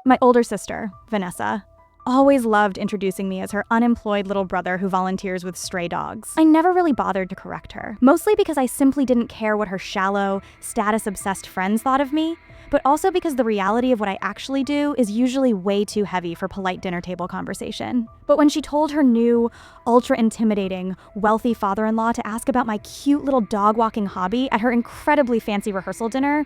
My older sister, Vanessa, always loved introducing me as her unemployed little brother who volunteers with stray dogs. I never really bothered to correct her, mostly because I simply didn't care what her shallow, status-obsessed friends thought of me, but also because the reality of what I actually do is usually way too heavy for polite dinner table conversation. But when she told her new, ultra-intimidating, wealthy father-in-law to ask about my cute little dog-walking hobby at her incredibly fancy rehearsal dinner,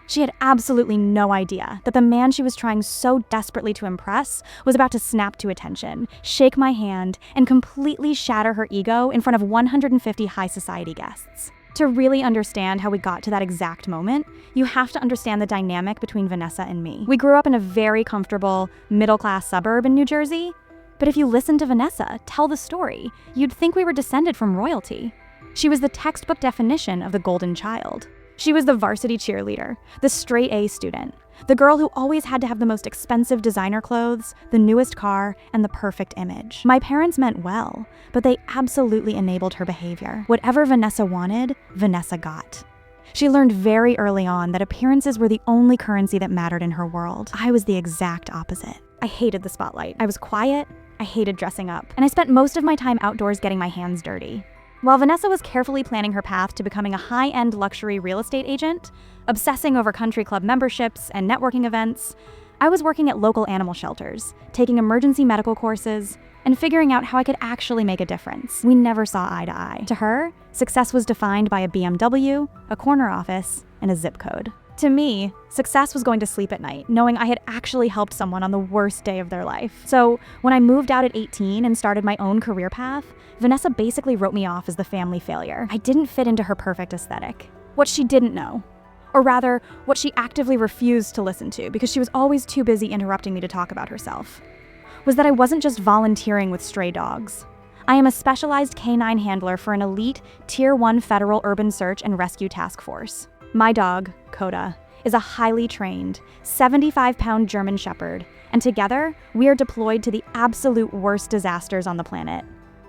she had absolutely no idea that the man she was trying so desperately to impress was about to snap to attention, shake my hand, and completely shatter her ego in front of 150 high society guests. To really understand how we got to that exact moment, you have to understand the dynamic between Vanessa and me. We grew up in a very comfortable, middle-class suburb in New Jersey, but if you listen to Vanessa tell the story, you'd think we were descended from royalty. She was the textbook definition of the golden child. She was the varsity cheerleader, the straight A student, the girl who always had to have the most expensive designer clothes, the newest car, and the perfect image. My parents meant well, but they absolutely enabled her behavior. Whatever Vanessa wanted, Vanessa got. She learned very early on that appearances were the only currency that mattered in her world. I was the exact opposite. I hated the spotlight. I was quiet, I hated dressing up, and I spent most of my time outdoors getting my hands dirty. While Vanessa was carefully planning her path to becoming a high-end luxury real estate agent, obsessing over country club memberships and networking events, I was working at local animal shelters, taking emergency medical courses, and figuring out how I could actually make a difference. We never saw eye to eye. To her, success was defined by a BMW, a corner office, and a zip code. To me, success was going to sleep at night, knowing I had actually helped someone on the worst day of their life. So when I moved out at 18 and started my own career path, Vanessa basically wrote me off as the family failure. I didn't fit into her perfect aesthetic. What she didn't know, or rather, what she actively refused to listen to because she was always too busy interrupting me to talk about herself, was that I wasn't just volunteering with stray dogs. I am a specialized canine handler for an elite Tier 1 federal urban search and rescue task force. My dog, Coda, is a highly trained, 75-pound German Shepherd, and together, we are deployed to the absolute worst disasters on the planet.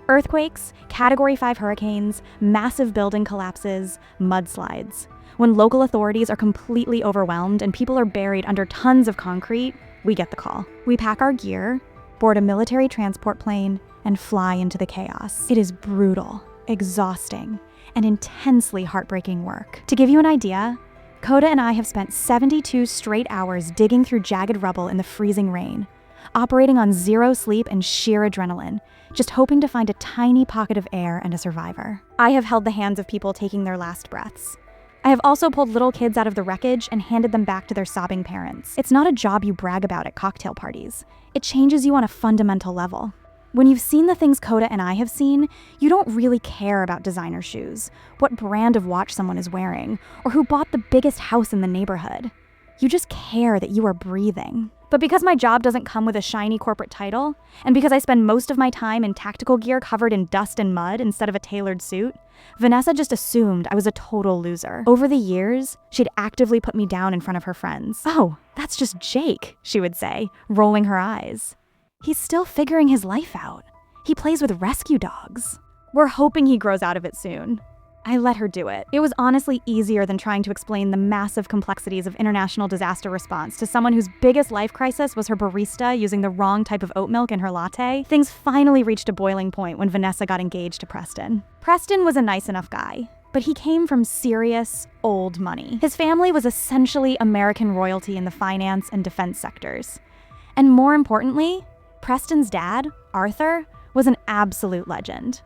Earthquakes, Category 5 hurricanes, massive building collapses, mudslides. When local authorities are completely overwhelmed and people are buried under tons of concrete, we get the call. We pack our gear, board a military transport plane, and fly into the chaos. It is brutal, exhausting, and intensely heartbreaking work. To give you an idea, Coda and I have spent 72 straight hours digging through jagged rubble in the freezing rain, operating on zero sleep and sheer adrenaline, just hoping to find a tiny pocket of air and a survivor. I have held the hands of people taking their last breaths. I have also pulled little kids out of the wreckage and handed them back to their sobbing parents. It's not a job you brag about at cocktail parties. It changes you on a fundamental level. When you've seen the things Coda and I have seen, you don't really care about designer shoes, what brand of watch someone is wearing, or who bought the biggest house in the neighborhood. You just care that you are breathing. But because my job doesn't come with a shiny corporate title, and because I spend most of my time in tactical gear covered in dust and mud instead of a tailored suit, Vanessa just assumed I was a total loser. Over the years, she'd actively put me down in front of her friends. "Oh, that's just Jake," she would say, rolling her eyes. "He's still figuring his life out. He plays with rescue dogs. We're hoping he grows out of it soon." I let her do it. It was honestly easier than trying to explain the massive complexities of international disaster response to someone whose biggest life crisis was her barista using the wrong type of oat milk in her latte. Things finally reached a boiling point when Vanessa got engaged to Preston. Preston was a nice enough guy, but he came from serious, old money. His family was essentially American royalty in the finance and defense sectors. And more importantly, Preston's dad, Arthur, was an absolute legend.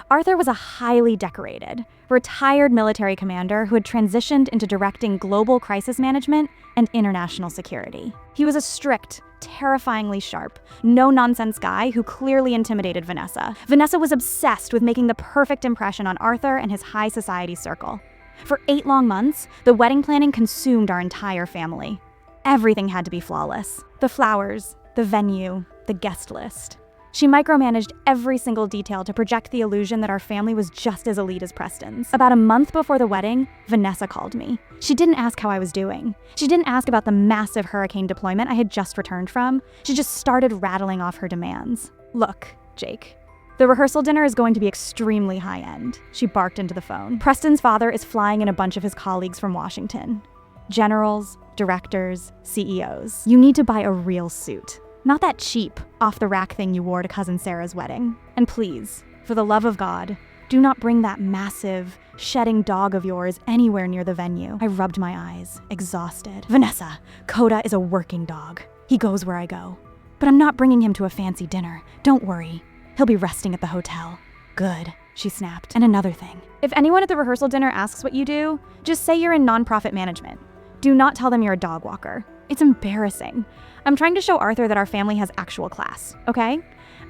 Arthur was a highly decorated, retired military commander who had transitioned into directing global crisis management and international security. He was a strict, terrifyingly sharp, no-nonsense guy who clearly intimidated Vanessa. Vanessa was obsessed with making the perfect impression on Arthur and his high society circle. For 8 long months, the wedding planning consumed our entire family. Everything had to be flawless. The flowers, the venue, the guest list. She micromanaged every single detail to project the illusion that our family was just as elite as Preston's. About a month before the wedding, Vanessa called me. She didn't ask how I was doing. She didn't ask about the massive hurricane deployment I had just returned from. She just started rattling off her demands. "Look, Jake, the rehearsal dinner is going to be extremely high-end," she barked into the phone. "Preston's father is flying in a bunch of his colleagues from Washington. Generals, directors, CEOs. You need to buy a real suit. Not that cheap, off-the-rack thing you wore to Cousin Sarah's wedding. And please, for the love of God, do not bring that massive, shedding dog of yours anywhere near the venue. I rubbed my eyes, exhausted. Vanessa, Coda is a working dog. He goes where I go. But I'm not bringing him to a fancy dinner. Don't worry. He'll be resting at the hotel. Good, she snapped. And another thing. If anyone at the rehearsal dinner asks what you do, just say you're in nonprofit management. Do not tell them you're a dog walker. It's embarrassing. I'm trying to show Arthur that our family has actual class, okay?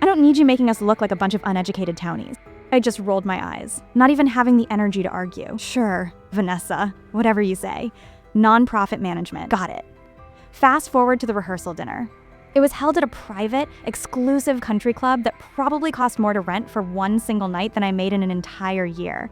I don't need you making us look like a bunch of uneducated townies. I just rolled my eyes, not even having the energy to argue. Sure, Vanessa, whatever you say. Nonprofit management, got it. Fast forward to the rehearsal dinner. It was held at a private, exclusive country club that probably cost more to rent for one single night than I made in an entire year.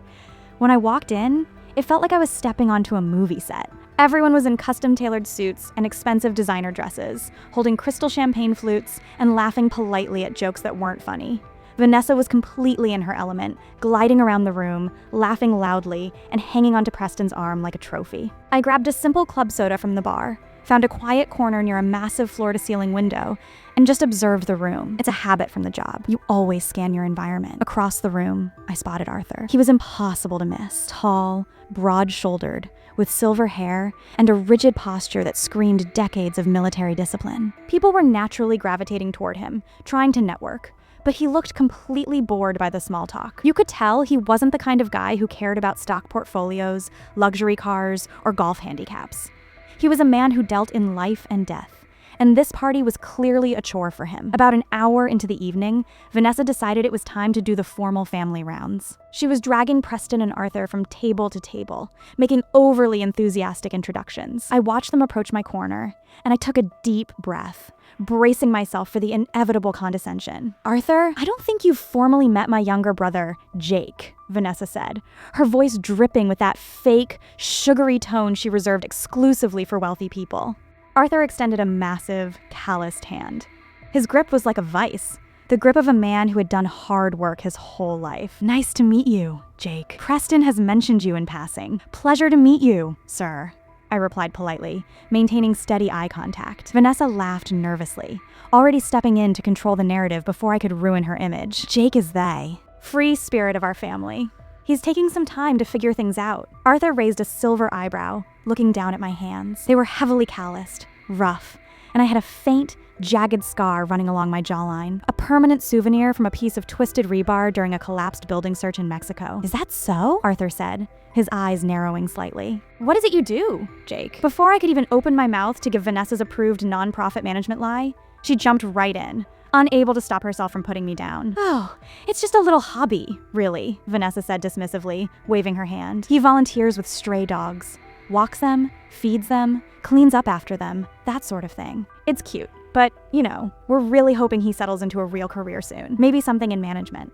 When I walked in, it felt like I was stepping onto a movie set. Everyone was in custom-tailored suits and expensive designer dresses, holding crystal champagne flutes and laughing politely at jokes that weren't funny. Vanessa was completely in her element, gliding around the room, laughing loudly, and hanging onto Preston's arm like a trophy. I grabbed a simple club soda from the bar, found a quiet corner near a massive floor-to-ceiling window, and just observed the room. It's a habit from the job. You always scan your environment. Across the room, I spotted Arthur. He was impossible to miss. Tall, broad-shouldered, with silver hair and a rigid posture that screamed decades of military discipline. People were naturally gravitating toward him, trying to network, but he looked completely bored by the small talk. You could tell he wasn't the kind of guy who cared about stock portfolios, luxury cars, or golf handicaps. He was a man who dealt in life and death, and this party was clearly a chore for him. About an hour into the evening, Vanessa decided it was time to do the formal family rounds. She was dragging Preston and Arthur from table to table, making overly enthusiastic introductions. I watched them approach my corner, and I took a deep breath, bracing myself for the inevitable condescension. Arthur, I don't think you've formally met my younger brother, Jake, Vanessa said, her voice dripping with that fake, sugary tone she reserved exclusively for wealthy people. Arthur extended a massive, calloused hand. His grip was like a vice, the grip of a man who had done hard work his whole life. Nice to meet you, Jake. Preston has mentioned you in passing. Pleasure to meet you, sir, I replied politely, maintaining steady eye contact. Vanessa laughed nervously, already stepping in to control the narrative before I could ruin her image. Jake is they. Free spirit of our family. He's taking some time to figure things out. Arthur raised a silver eyebrow, looking down at my hands. They were heavily calloused, rough, and I had a faint, jagged scar running along my jawline, a permanent souvenir from a piece of twisted rebar during a collapsed building search in Mexico. Is that so? Arthur said, his eyes narrowing slightly. What is it you do, Jake? Before I could even open my mouth to give Vanessa's approved nonprofit management lie, she jumped right in, unable to stop herself from putting me down. Oh, it's just a little hobby, really, Vanessa said dismissively, waving her hand. He volunteers with stray dogs, walks them, feeds them, cleans up after them, that sort of thing. It's cute, but, you know, we're really hoping he settles into a real career soon, maybe something in management.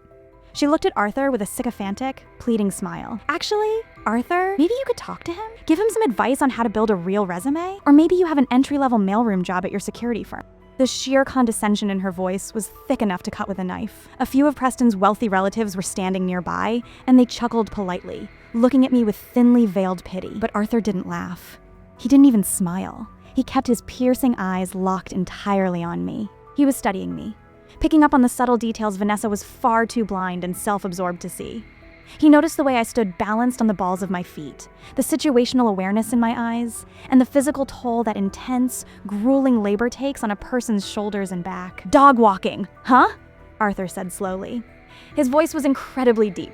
She looked at Arthur with a sycophantic, pleading smile. Actually, Arthur, maybe you could talk to him? Give him some advice on how to build a real resume? Or maybe you have an entry-level mailroom job at your security firm. The sheer condescension in her voice was thick enough to cut with a knife. A few of Preston's wealthy relatives were standing nearby, and they chuckled politely, looking at me with thinly veiled pity. But Arthur didn't laugh. He didn't even smile. He kept his piercing eyes locked entirely on me. He was studying me, picking up on the subtle details Vanessa was far too blind and self-absorbed to see. He noticed the way I stood balanced on the balls of my feet, the situational awareness in my eyes, and the physical toll that intense, grueling labor takes on a person's shoulders and back. Dog walking, huh? Arthur said slowly. His voice was incredibly deep,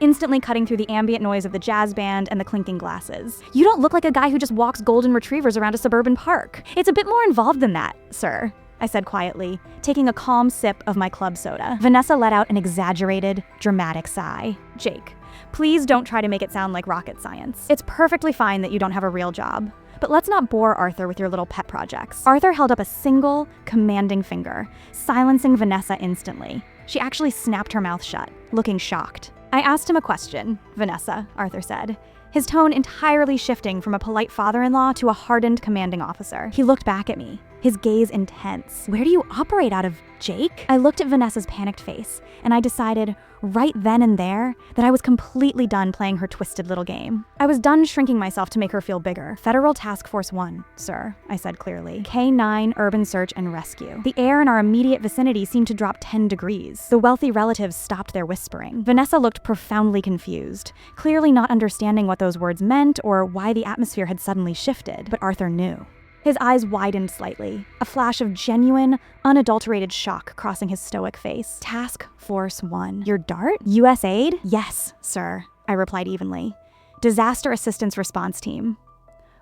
instantly cutting through the ambient noise of the jazz band and the clinking glasses. You don't look like a guy who just walks golden retrievers around a suburban park. It's a bit more involved than that, sir, I said quietly, taking a calm sip of my club soda. Vanessa let out an exaggerated, dramatic sigh. Jake, please don't try to make it sound like rocket science. It's perfectly fine that you don't have a real job, but let's not bore Arthur with your little pet projects. Arthur held up a single, commanding finger, silencing Vanessa instantly. She actually snapped her mouth shut, looking shocked. I asked him a question, Vanessa, Arthur said, his tone entirely shifting from a polite father-in-law to a hardened commanding officer. He looked back at me, his gaze intense. "Where do you operate out of, Jake?" I looked at Vanessa's panicked face, and I decided right then and there that I was completely done playing her twisted little game. I was done shrinking myself to make her feel bigger. "Federal Task Force 1, sir," I said clearly. "K-9 Urban Search and Rescue." The air in our immediate vicinity seemed to drop 10 degrees. The wealthy relatives stopped their whispering. Vanessa looked profoundly confused, clearly not understanding what those words meant or why the atmosphere had suddenly shifted. But Arthur knew. His eyes widened slightly, a flash of genuine, unadulterated shock crossing his stoic face. "Task Force 1. Your DART? U.S. aid?" "Yes, sir," I replied evenly. "Disaster Assistance Response Team."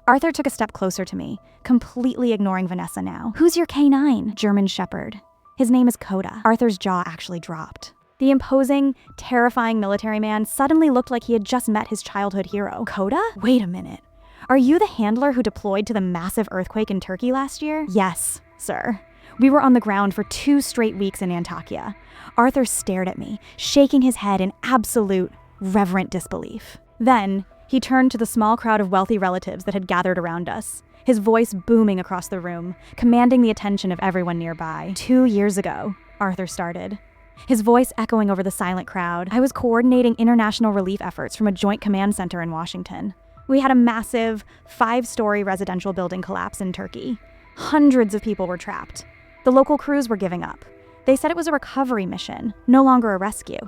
Arthur took a step closer to me, completely ignoring Vanessa now. "Who's your K-9? "German Shepherd. His name is Coda." Arthur's jaw actually dropped. The imposing, terrifying military man suddenly looked like he had just met his childhood hero. "Coda? Wait a minute. Are you the handler who deployed to the massive earthquake in Turkey last year?" "Yes, sir. We were on the ground for 2 straight weeks in Antakya." Arthur stared at me, shaking his head in absolute, reverent disbelief. Then, he turned to the small crowd of wealthy relatives that had gathered around us, his voice booming across the room, commanding the attention of everyone nearby. 2 years ago, Arthur started, his voice echoing over the silent crowd. "I was coordinating international relief efforts from a joint command center in Washington. We had a massive 5-story residential building collapse in Turkey. Hundreds of people were trapped. The local crews were giving up. They said it was a recovery mission, no longer a rescue.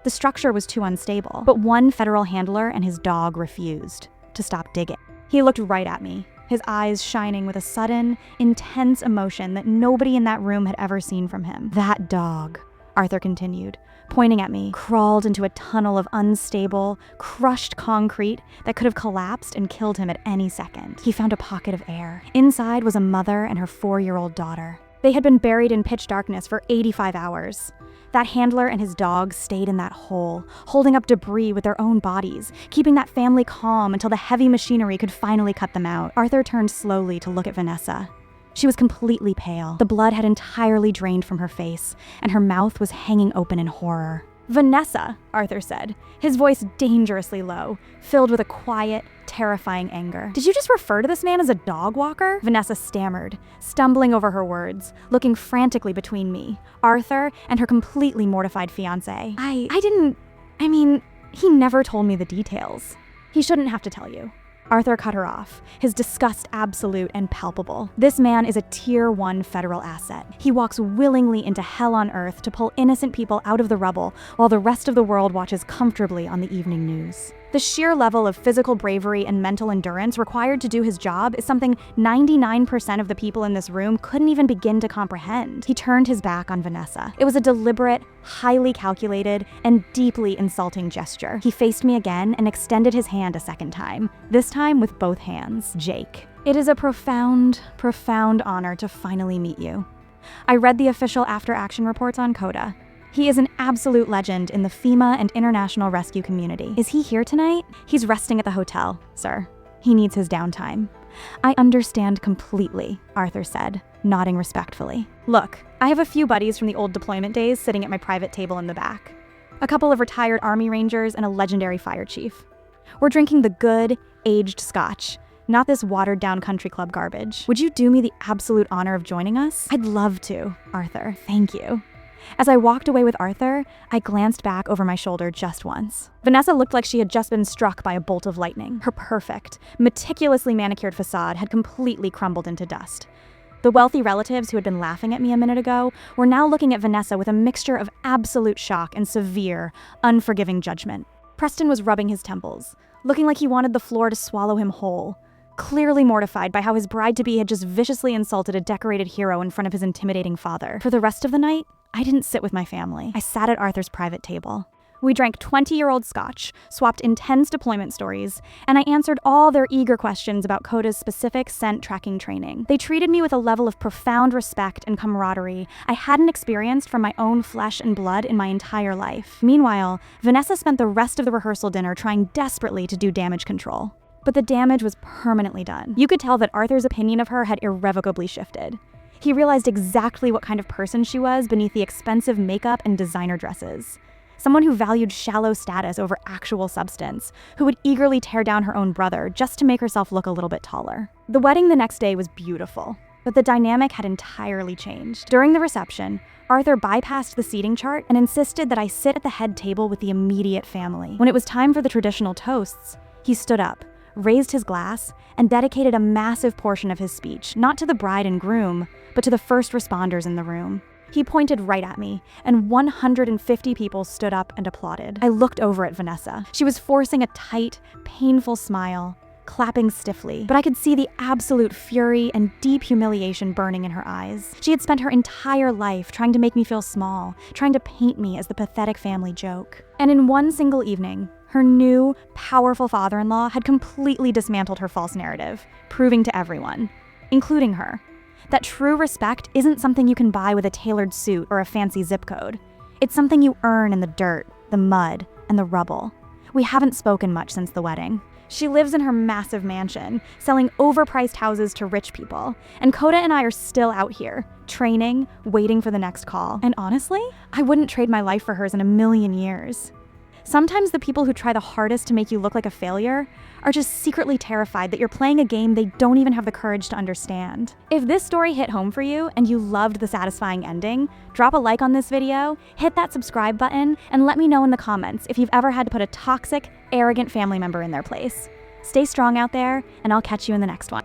The structure was too unstable, but one federal handler and his dog refused to stop digging." He looked right at me, his eyes shining with a sudden, intense emotion that nobody in that room had ever seen from him. "That dog," Arthur continued, pointing at me, "crawled into a tunnel of unstable, crushed concrete that could have collapsed and killed him at any second. He found a pocket of air. Inside was a mother and her 4-year-old daughter. They had been buried in pitch darkness for 85 hours. That handler and his dog stayed in that hole, holding up debris with their own bodies, keeping that family calm until the heavy machinery could finally cut them out." Arthur turned slowly to look at Vanessa. She was completely pale. The blood had entirely drained from her face, and her mouth was hanging open in horror. "Vanessa," Arthur said, his voice dangerously low, filled with a quiet, terrifying anger. "Did you just refer to this man as a dog walker?" Vanessa stammered, stumbling over her words, looking frantically between me, Arthur, and her completely mortified fiancé. I mean, he never told me the details. He shouldn't have to tell you." Arthur cut her off, his disgust absolute and palpable. "This man is a Tier 1 federal asset. He walks willingly into hell on earth to pull innocent people out of the rubble while the rest of the world watches comfortably on the evening news. The sheer level of physical bravery and mental endurance required to do his job is something 99% of the people in this room couldn't even begin to comprehend." He turned his back on Vanessa. It was a deliberate, highly calculated, and deeply insulting gesture. He faced me again and extended his hand a second time, this time with both hands. "Jake, it is a profound, profound honor to finally meet you. I read the official after-action reports on Coda. He is an absolute legend in the FEMA and international rescue community. Is he here tonight?" "He's resting at the hotel, sir. He needs his downtime." "I understand completely," Arthur said, nodding respectfully. "Look, I have a few buddies from the old deployment days sitting at my private table in the back. A couple of retired Army Rangers and a legendary fire chief. We're drinking the good, aged scotch, not this watered-down country club garbage. Would you do me the absolute honor of joining us?" "I'd love to, Arthur. Thank you." As I walked away with Arthur, I glanced back over my shoulder just once. Vanessa looked like she had just been struck by a bolt of lightning. Her perfect, meticulously manicured facade had completely crumbled into dust. The wealthy relatives who had been laughing at me a minute ago were now looking at Vanessa with a mixture of absolute shock and severe, unforgiving judgment. Preston was rubbing his temples, looking like he wanted the floor to swallow him whole, clearly mortified by how his bride-to-be had just viciously insulted a decorated hero in front of his intimidating father. For the rest of the night, I didn't sit with my family. I sat at Arthur's private table. We drank 20-year-old scotch, swapped intense deployment stories, and I answered all their eager questions about Coda's specific scent tracking training. They treated me with a level of profound respect and camaraderie I hadn't experienced from my own flesh and blood in my entire life. Meanwhile, Vanessa spent the rest of the rehearsal dinner trying desperately to do damage control. But the damage was permanently done. You could tell that Arthur's opinion of her had irrevocably shifted. He realized exactly what kind of person she was beneath the expensive makeup and designer dresses. Someone who valued shallow status over actual substance, who would eagerly tear down her own brother just to make herself look a little bit taller. The wedding the next day was beautiful. but the dynamic had entirely changed. During the reception, Arthur bypassed the seating chart and insisted that I sit at the head table with the immediate family. When it was time for the traditional toasts, he stood up, raised his glass, and dedicated a massive portion of his speech, not to the bride and groom, but to the first responders in the room. He pointed right at me, and 150 people stood up and applauded. I looked over at Vanessa. She was forcing a tight, painful smile, clapping stiffly, but I could see the absolute fury and deep humiliation burning in her eyes. She had spent her entire life trying to make me feel small, trying to paint me as the pathetic family joke. And in one single evening, her new, powerful father-in-law had completely dismantled her false narrative, proving to everyone, including her, that true respect isn't something you can buy with a tailored suit or a fancy zip code. It's something you earn in the dirt, the mud, and the rubble. We haven't spoken much since the wedding. She lives in her massive mansion, selling overpriced houses to rich people, and Coda and I are still out here, training, waiting for the next call. And honestly, I wouldn't trade my life for hers in a million years. Sometimes the people who try the hardest to make you look like a failure are just secretly terrified that you're playing a game they don't even have the courage to understand. If this story hit home for you and you loved the satisfying ending, drop a like on this video, hit that subscribe button, and let me know in the comments if you've ever had to put a toxic, arrogant family member in their place. Stay strong out there, and I'll catch you in the next one.